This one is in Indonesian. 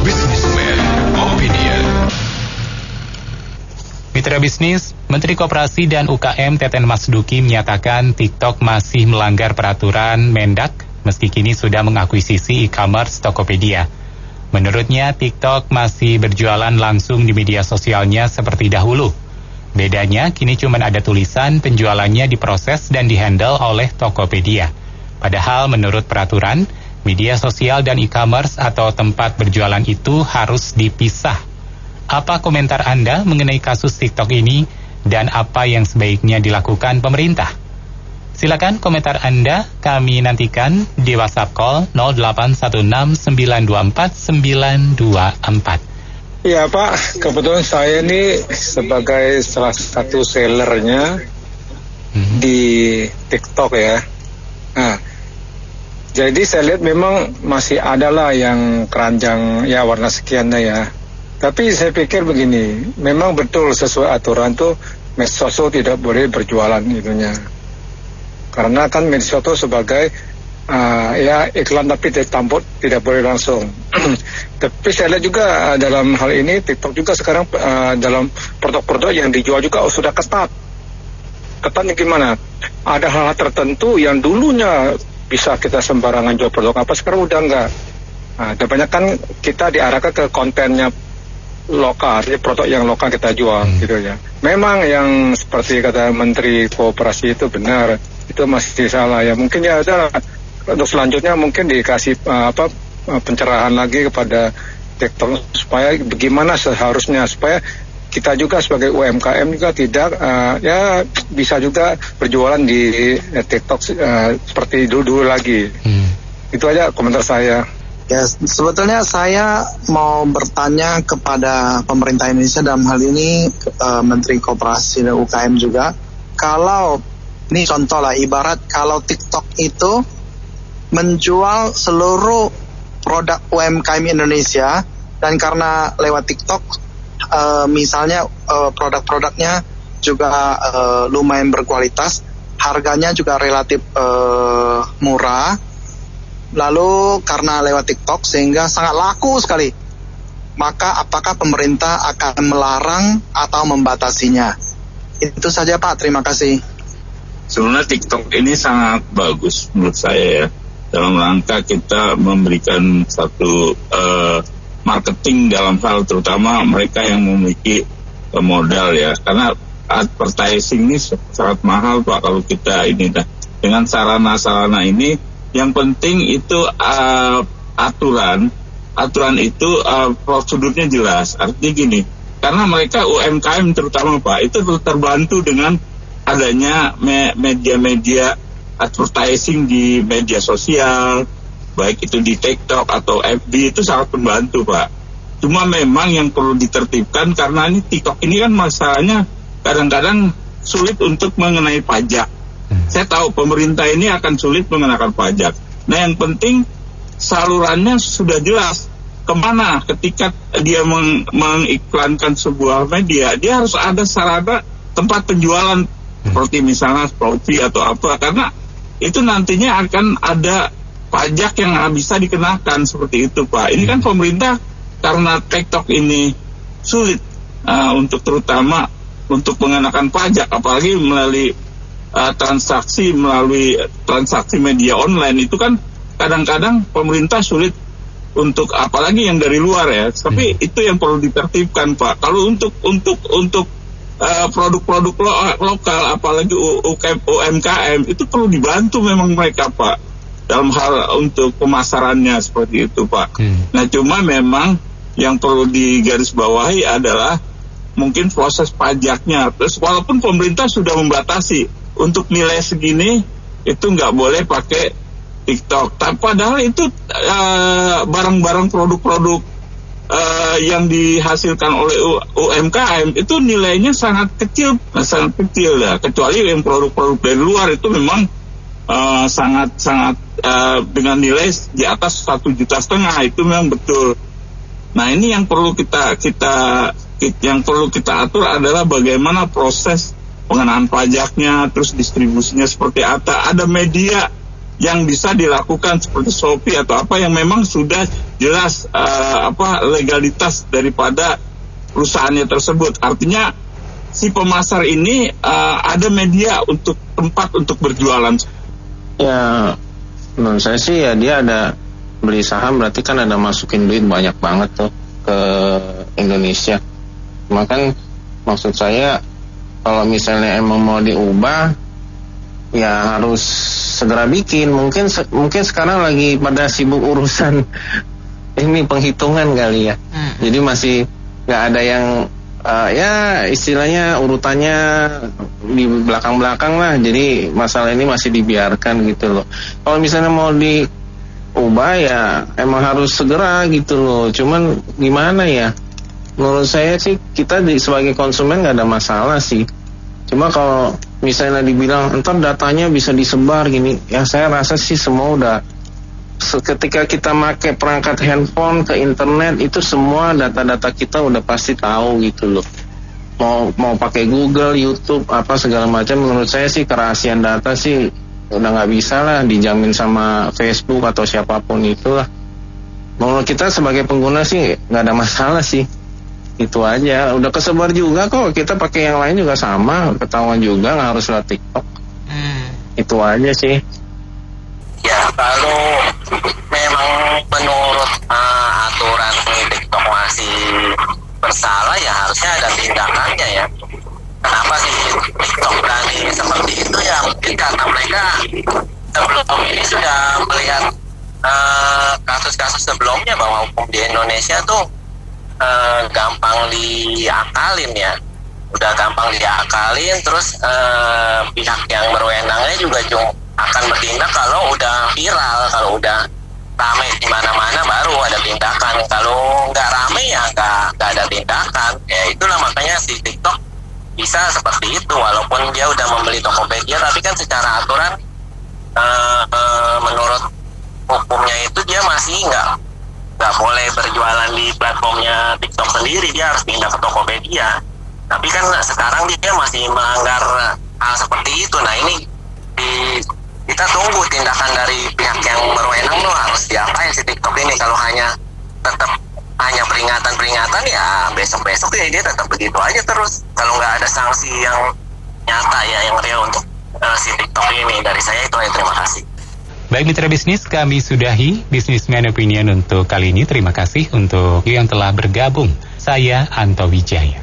Businessman Opinion. Mitra bisnis, Menteri Koperasi dan UKM Teten Mas Duki menyatakan TikTok masih melanggar peraturan Mendak meski kini sudah mengakuisisi e-commerce Tokopedia. Menurutnya, TikTok masih berjualan langsung di media sosialnya seperti dahulu. Bedanya, kini cuma ada tulisan penjualannya diproses dan dihandle oleh Tokopedia. Padahal menurut peraturan, media sosial dan e-commerce atau tempat berjualan itu harus dipisah. Apa komentar Anda mengenai kasus TikTok ini dan apa yang sebaiknya dilakukan pemerintah? Silakan komentar Anda, kami nantikan di WhatsApp call 0816924924. Ya Pak, kebetulan saya ini sebagai salah satu sellernya di TikTok ya. Nah, jadi saya lihat memang masih ada lah yang keranjang ya warna sekiannya ya. Tapi saya pikir begini, memang betul sesuai aturan tuh medsos tidak boleh berjualan itunya. Karena kan medsos sebagai ya iklan tapi tidak boleh langsung. Tapi saya lihat juga dalam hal ini TikTok juga sekarang dalam produk-produk yang dijual juga sudah ketat. Ketatnya gimana? Ada hal-hal tertentu yang dulunya bisa kita sembarangan jual produk apa, sekarang udah enggak. Nah, kebanyakan kita diarahkan ke kontennya lokal, artinya produk yang lokal kita jual gitu ya. Memang yang seperti kata Menteri Koperasi itu benar, itu masih salah ya. Mungkin ya ada untuk selanjutnya mungkin dikasih pencerahan lagi kepada TikTok supaya bagaimana seharusnya supaya kita juga sebagai UMKM juga tidak ya bisa juga berjualan di TikTok seperti dulu lagi. Itu aja komentar saya. Ya, sebetulnya saya mau bertanya kepada pemerintah Indonesia dalam hal ini Menteri Koperasi dan UKM juga. Kalau ini contoh lah, ibarat kalau TikTok itu menjual seluruh produk UMKM Indonesia dan karena lewat TikTok misalnya produk-produknya juga lumayan berkualitas, harganya juga relatif murah, lalu karena lewat TikTok sehingga sangat laku sekali, maka apakah pemerintah akan melarang atau membatasinya? Itu saja Pak, terima kasih. Sebenarnya TikTok ini sangat bagus menurut saya ya, dalam rangka kita memberikan satu marketing dalam hal terutama mereka yang memiliki modal ya, karena advertising ini sangat mahal Pak kalau kita ini dengan sarana-sarana ini. Yang penting itu aturan itu prosedurnya jelas. Artinya gini, karena mereka UMKM terutama Pak itu terbantu dengan adanya media-media advertising di media sosial, baik itu di TikTok atau FB, itu sangat membantu Pak. Cuma memang yang perlu ditertibkan karena ini TikTok ini kan masalahnya kadang-kadang sulit untuk mengenai pajak. Saya tahu pemerintah ini akan sulit mengenakan pajak. Nah yang penting salurannya sudah jelas kemana ketika dia mengiklankan sebuah media. Dia harus ada sarana tempat penjualan seperti misalnya Shopee atau apa, karena itu nantinya akan ada pajak yang bisa dikenakan seperti itu Pak. Ini kan pemerintah karena TikTok ini sulit untuk terutama untuk mengenakan pajak, apalagi melalui transaksi media online itu kan kadang-kadang pemerintah sulit untuk apalagi yang dari luar ya. Tapi itu yang perlu ditertibkan Pak. Kalau untuk produk-produk lokal apalagi UMKM itu perlu dibantu memang mereka Pak dalam hal untuk pemasarannya seperti itu Pak. Nah cuma memang yang perlu digarisbawahi adalah mungkin proses pajaknya. Terus walaupun pemerintah sudah membatasi untuk nilai segini itu nggak boleh pakai TikTok. Padahal itu barang-barang produk-produk yang dihasilkan oleh UMKM itu nilainya sangat kecil ya. Kecuali yang produk-produk dari luar itu memang sangat dengan nilai di atas 1,5 juta itu memang betul. Nah ini yang perlu kita atur adalah bagaimana proses pengenaan pajaknya, terus distribusinya seperti apa. Ada media yang bisa dilakukan seperti Shopee atau apa yang memang sudah jelas legalitas daripada perusahaannya tersebut. Artinya si pemasar ini ada media untuk tempat untuk berjualan. Ya, menurut saya sih ya dia ada beli saham, berarti kan ada masukin duit banyak banget tuh ke Indonesia. Cuma kan maksud saya kalau misalnya emang mau diubah ya harus segera bikin. Mungkin sekarang lagi pada sibuk urusan ini penghitungan kali ya. Jadi masih nggak ada yang ya istilahnya urutannya di belakang-belakang lah. Jadi masalah ini masih dibiarkan gitu loh. Kalau misalnya mau diubah ya emang harus segera gitu loh. Cuman gimana ya? Menurut saya sih kita sebagai konsumen nggak ada masalah sih. Cuma kalau misalnya dibilang entar datanya bisa disebar gini, ya saya rasa sih semua udah, ketika kita pakai perangkat handphone ke internet itu semua data-data kita udah pasti tahu gitu loh. Mau pakai Google, YouTube, apa segala macam, menurut saya sih kerahasiaan data sih udah nggak bisa lah dijamin sama Facebook atau siapapun itulah. Menurut kita sebagai pengguna sih nggak ada masalah sih. Itu aja, udah kesebar juga kok. Kita pakai yang lain juga sama, ketahuan juga, nggak harus lewat TikTok. Itu aja sih. Ya, kalau memang menurut aturan TikTok masih bersalah ya harusnya ada tindakannya ya. Kenapa sih TikTok berani seperti itu ya? Mungkin karena mereka sebelum ini sudah melihat kasus-kasus sebelumnya bahwa hukum di Indonesia tuh gampang diakalin ya, udah gampang diakalin. Terus pihak yang berwenangnya juga akan bertindak kalau udah viral, kalau udah rame di mana-mana baru ada tindakan. Kalau nggak rame ya nggak ada tindakan. Ya itulah makanya si TikTok bisa seperti itu, walaupun dia udah membeli Tokopedia, tapi kan secara aturan menurut hukumnya itu dia masih nggak boleh berjualan di platformnya TikTok sendiri, dia harus pindah ke Tokopedia. Tapi kan sekarang dia masih melanggar hal seperti itu. Nah ini kita tunggu tindakan dari pihak yang berwenang tuh harus diapain si TikTok ini. Kalau tetap hanya peringatan ya besok-besok ya dia tetap begitu aja terus. Kalau nggak ada sanksi yang nyata ya yang real untuk si TikTok ini. Dari saya itu aja, terima kasih. Baik mitra bisnis, kami sudahi Businessman Opinion untuk kali ini. Terima kasih untuk yang telah bergabung. Saya Anto Wijaya.